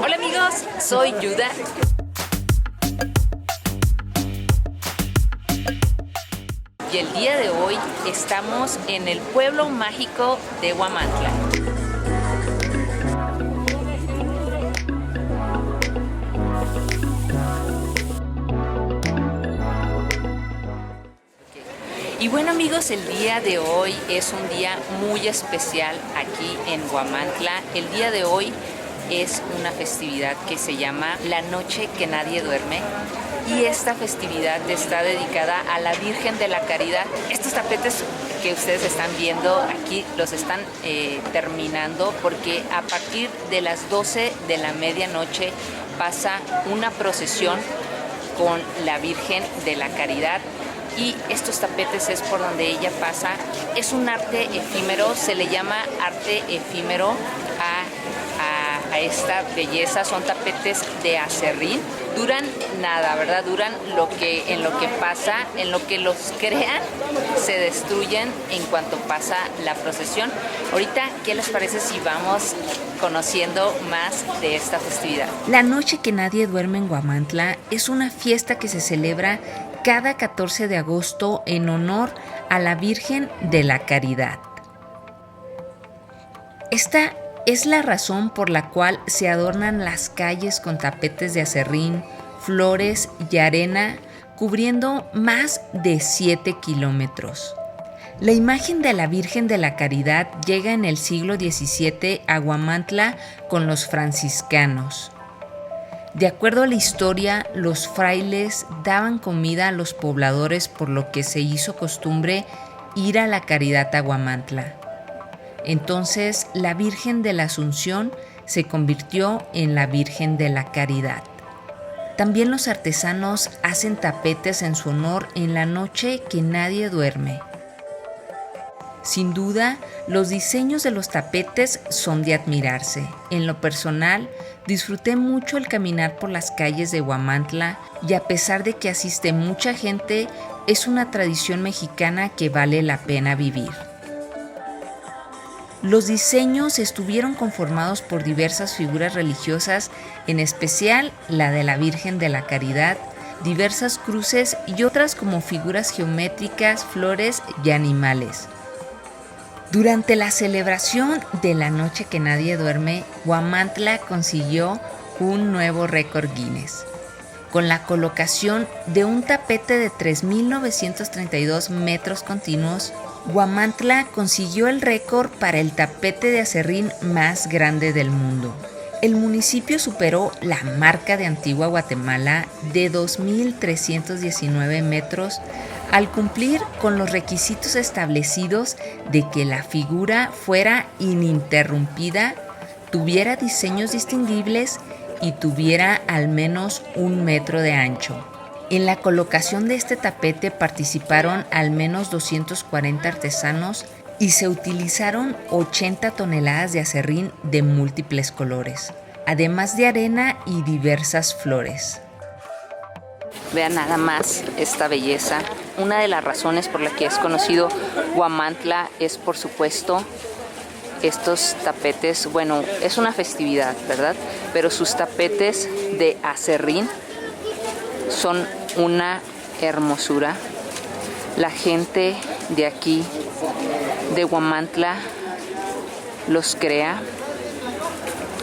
Hola amigos, soy Yuda. Y el día de hoy estamos en el pueblo mágico de Huamantla. Y bueno amigos, el día de hoy es un día muy especial aquí en Huamantla. El día de hoy es una festividad que se llama La Noche que Nadie Duerme. Y esta festividad está dedicada a la Virgen de la Caridad. Estos tapetes que ustedes están viendo aquí los están terminando porque a partir de las 12 de la medianoche pasa una procesión con la Virgen de la Caridad. Y estos tapetes es por donde ella pasa. Es un arte efímero, se le llama arte efímero a esta belleza. Son tapetes de aserrín. Duran nada, ¿verdad? Duran en lo que pasa, en lo que los crean, se destruyen en cuanto pasa la procesión. Ahorita, ¿qué les parece si vamos conociendo más de esta festividad? La Noche que Nadie Duerme en Huamantla es una fiesta que se celebra cada 14 de agosto en honor a la Virgen de la Caridad. Esta es la razón por la cual se adornan las calles con tapetes de aserrín, flores y arena, cubriendo más de 7 kilómetros. La imagen de la Virgen de la Caridad llega en el siglo XVII a Huamantla con los franciscanos. De acuerdo a la historia, los frailes daban comida a los pobladores, por lo que se hizo costumbre ir a la Caridad a Huamantla. Entonces, la Virgen de la Asunción se convirtió en la Virgen de la Caridad. También los artesanos hacen tapetes en su honor en la noche que nadie duerme. Sin duda, los diseños de los tapetes son de admirarse. En lo personal, disfruté mucho el caminar por las calles de Huamantla y a pesar de que asiste mucha gente, es una tradición mexicana que vale la pena vivir. Los diseños estuvieron conformados por diversas figuras religiosas, en especial la de la Virgen de la Caridad, diversas cruces y otras como figuras geométricas, flores y animales. Durante la celebración de la Noche que Nadie Duerme, Huamantla consiguió un nuevo récord Guinness, con la colocación de un tapete de 3.932 metros continuos. Huamantla consiguió el récord para el tapete de aserrín más grande del mundo. El municipio superó la marca de Antigua Guatemala de 2.319 metros al cumplir con los requisitos establecidos de que la figura fuera ininterrumpida, tuviera diseños distinguibles y tuviera al menos 1 metro de ancho. En la colocación de este tapete participaron al menos 240 artesanos y se utilizaron 80 toneladas de aserrín de múltiples colores, además de arena y diversas flores. Vean nada más esta belleza. Una de las razones por la que es conocido Huamantla es, por supuesto, estos tapetes. Bueno, es una festividad, ¿verdad? Pero sus tapetes de aserrín son una hermosura. La gente de aquí, de Huamantla, los crea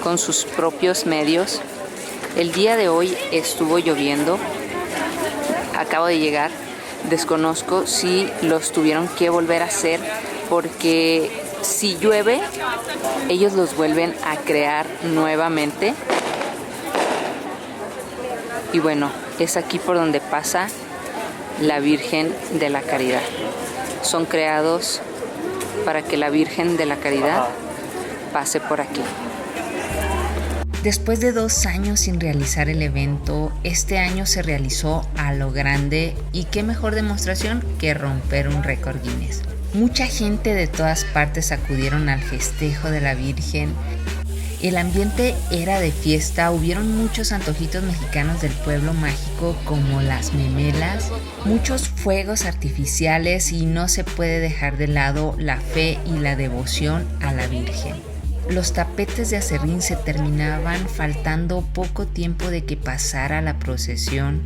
con sus propios medios. El día de hoy estuvo lloviendo. Acabo de llegar, desconozco si los tuvieron que volver a hacer porque si llueve, ellos los vuelven a crear nuevamente. Y bueno, es aquí por donde pasa la Virgen de la Caridad. Son creados para que la Virgen de la Caridad pase por aquí. Después de 2 años sin realizar el evento, este año se realizó a lo grande y qué mejor demostración que romper un récord Guinness. Mucha gente de todas partes acudieron al festejo de la Virgen El ambiente era de fiesta, hubieron muchos antojitos mexicanos del pueblo mágico como las memelas, muchos fuegos artificiales y no se puede dejar de lado la fe y la devoción a la Virgen. Los tapetes de aserrín se terminaban faltando poco tiempo de que pasara la procesión.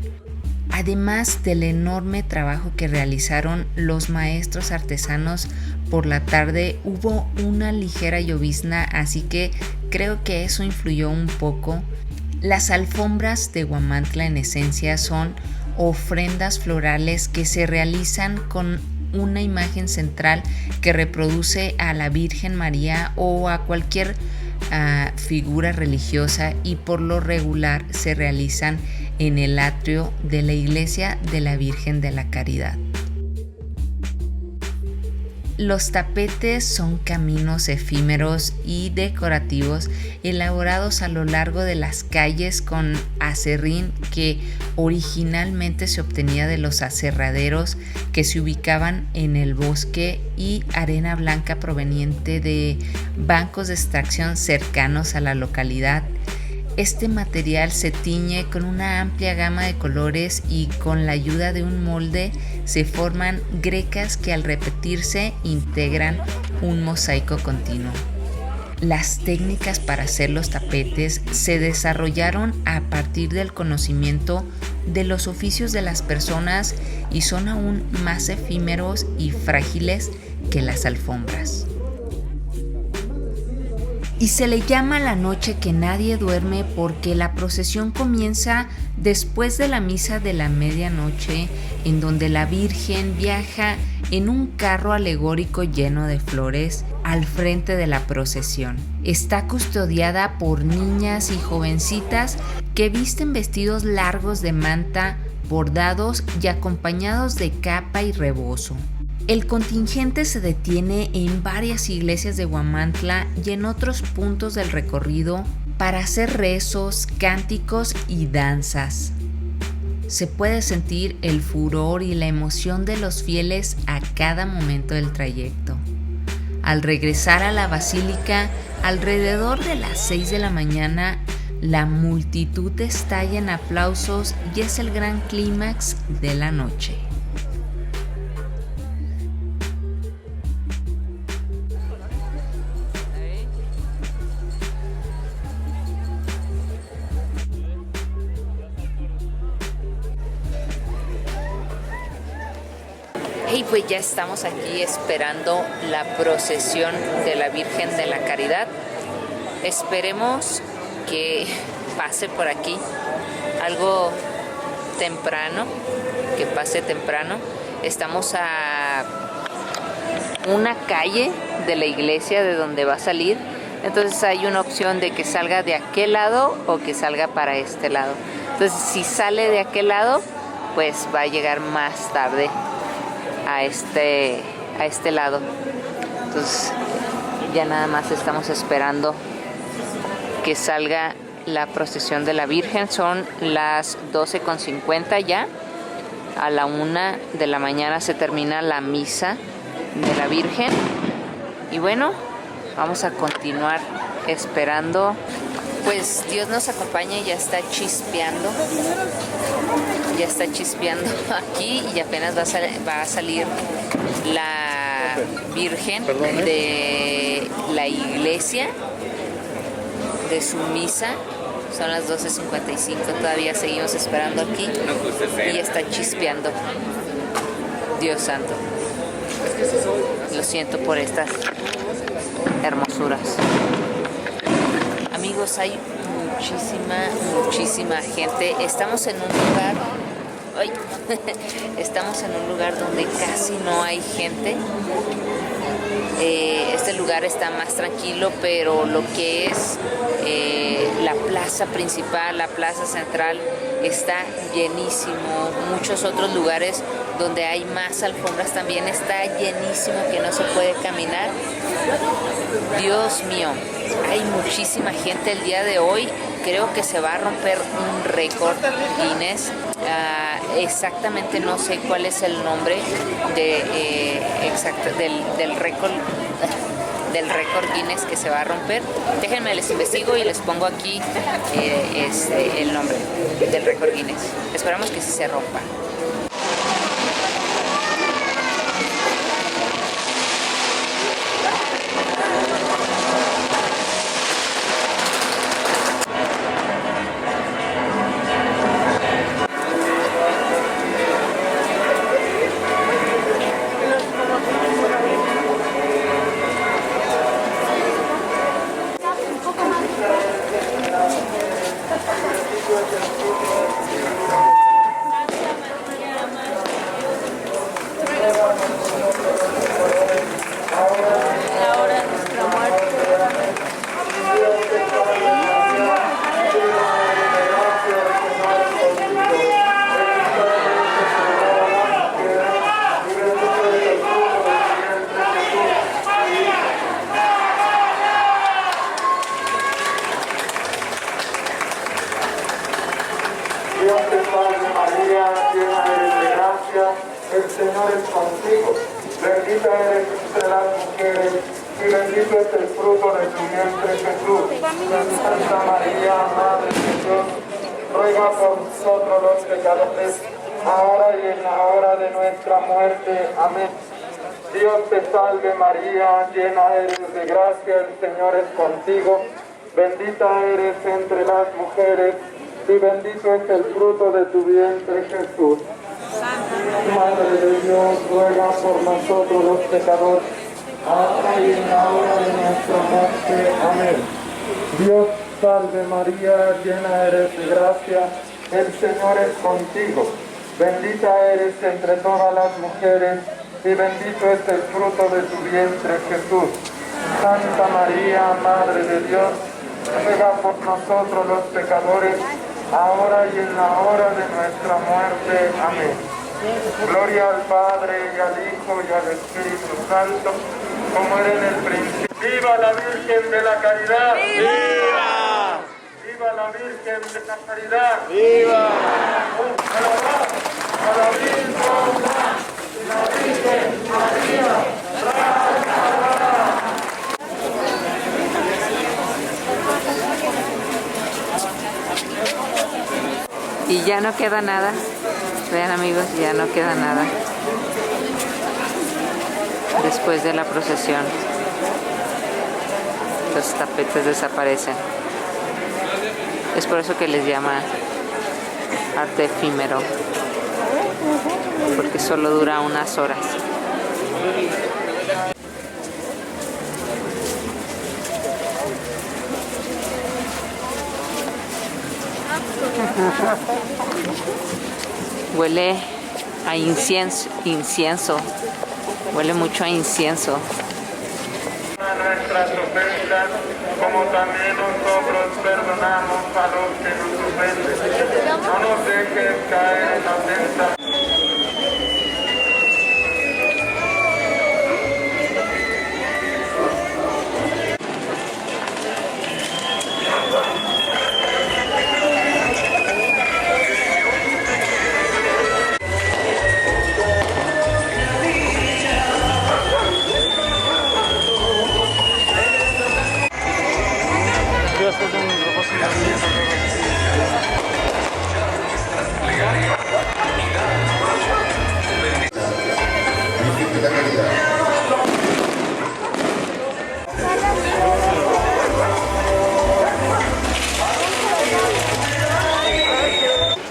Además del enorme trabajo que realizaron los maestros artesanos por la tarde, hubo una ligera llovizna, así que creo que eso influyó un poco. Las alfombras de Huamantla en esencia son ofrendas florales que se realizan con una imagen central que reproduce a la Virgen María o a cualquier figura religiosa, y por lo regular se realizan en el atrio de la iglesia de la Virgen de la Caridad. Los tapetes son caminos efímeros y decorativos elaborados a lo largo de las calles con aserrín que originalmente se obtenía de los aserraderos que se ubicaban en el bosque y arena blanca proveniente de bancos de extracción cercanos a la localidad. Este material se tiñe con una amplia gama de colores y con la ayuda de un molde se forman grecas que al repetirse integran un mosaico continuo. Las técnicas para hacer los tapetes se desarrollaron a partir del conocimiento de los oficios de las personas y son aún más efímeros y frágiles que las alfombras. Y se le llama la noche que nadie duerme porque la procesión comienza después de la misa de la medianoche, en donde la Virgen viaja en un carro alegórico lleno de flores al frente de la procesión. Está custodiada por niñas y jovencitas que visten vestidos largos de manta, bordados y acompañados de capa y rebozo. El contingente se detiene en varias iglesias de Huamantla y en otros puntos del recorrido para hacer rezos, cánticos y danzas. Se puede sentir el furor y la emoción de los fieles a cada momento del trayecto. Al regresar a la basílica, alrededor de las 6 de la mañana, la multitud estalla en aplausos y es el gran clímax de la noche. Y pues ya estamos aquí esperando la procesión de la Virgen de la Caridad. Esperemos que pase por aquí algo temprano, que pase temprano. Estamos a una calle de la iglesia de donde va a salir, entonces hay una opción de que salga de aquel lado o que salga para este lado. Entonces si sale de aquel lado, pues va a llegar más tarde a este lado. Entonces ya nada más estamos esperando que salga la procesión de la Virgen. Son las 12:50 ya. A la 1 de la mañana se termina la misa de la Virgen. Y bueno, vamos a continuar esperando. Pues Dios nos acompaña y ya está chispeando. Ya está chispeando aquí y apenas va a salir la Virgen de la iglesia de su misa. Son las 12:55, todavía seguimos esperando aquí y ya está chispeando. Dios santo. Lo siento por estas hermosuras. Amigos, hay muchísima gente. Estamos en un lugar, estamos en un lugar donde casi no hay gente. Este lugar está más tranquilo, pero lo que es la plaza principal, la plaza central, está llenísimo. Muchos otros lugares donde hay más alfombras también está llenísimo, que no se puede caminar. Dios mío, hay muchísima gente el día de hoy. Creo que se va a romper un récord Guinness. Exactamente no sé cuál es el nombre del récord del récord Guinness que se va a romper. Déjenme, les investigo y les pongo aquí el nombre del récord Guinness. Esperamos que sí se rompa. Dios te salve María, llena eres de gracia, el Señor es contigo. Bendita eres entre las mujeres y bendito es el fruto de tu vientre Jesús. Santa María, Madre de Dios, ruega por nosotros los pecadores, ahora y en la hora de nuestra muerte. Amén. Dios te salve María, llena eres de gracia, el Señor es contigo. Bendita eres entre las mujeres y bendito es el fruto de tu vientre Jesús. Madre de Dios, ruega por nosotros los pecadores, ahora y en la hora de nuestra muerte. Amén. Dios salve María, llena eres de gracia, el Señor es contigo. Bendita eres entre todas las mujeres y bendito es el fruto de tu vientre Jesús. Santa María, Madre de Dios, ruega por nosotros los pecadores, ahora y en la hora de nuestra muerte. Amén. Gloria al Padre, y al Hijo, y al Espíritu Santo, como era en el principio. ¡Viva la Virgen de la Caridad! ¡Viva! ¡Viva la Virgen de la Caridad! ¡Viva! ¡A la Virgen! ¡La Virgen María! Y ya no queda nada. Vean amigos, ya no queda nada después de la procesión. Los tapetes desaparecen. Es por eso que les llaman arte efímero, porque solo dura unas horas. Huele a incienso, huele mucho a incienso. A nuestras ofensas, como también nosotros perdonamos a los que nos ofenden. No nos dejes caer en la tentación.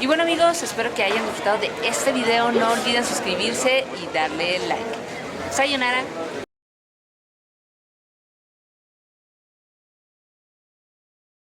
Y bueno amigos, espero que hayan disfrutado de este video. No olviden suscribirse y darle like. Sayonara.